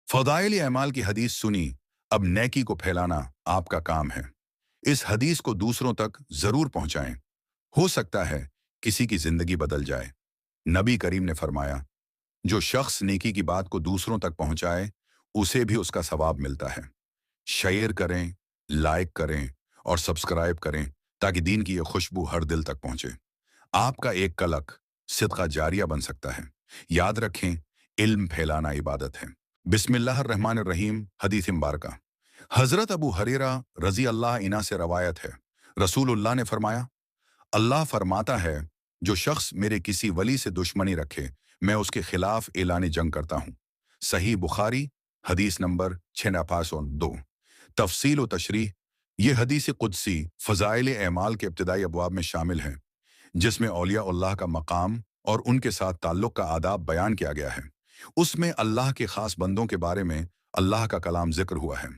फदाइल अमाल की हदीस सुनी, अब नेकी को फैलाना आपका काम है। इस हदीस को दूसरों तक जरूर पहुंचाएं। हो सकता है किसी की जिंदगी बदल जाए। नबी करीम ने फरमाया, जो शख्स नेकी की बात को दूसरों तक पहुंचाए, उसे भी उसका सवाब मिलता है। शेयर करें, लाइक करें और सब्सक्राइब करें ताकि दीन की यह खुशबू हर दिल तक पहुंचे। आपका एक कलक सिदका जारिया बन सकता है। याद रखें, इल्म फैलाना इबादत है। बिस्मिल्लाहिर्रहमानिर्रहीम। हदीस मुबारका हजरत अबू हरेरा रजी अल्लाह इना से रवायत है। रसूलुल्लाह ने फरमाया, अल्लाह फरमाता है, जो शख्स मेरे किसी वली से दुश्मनी रखे, मैं उसके खिलाफ एलानी जंग करता हूँ। सही बुखारी, हदीस नंबर 6502। तफसील व तशरीह। ये हदीस कुदसी फ़ज़ाइल एमाल के इब्तिदाई अबवाब में शामिल है, जिसमें औलिया अल्लाह का मकाम और उनके साथ ताल्लुक़ का आदाब बयान किया गया है। उसमें अल्लाह के ख़ास बंदों के बारे में अल्लाह का कलाम जिक्र हुआ है।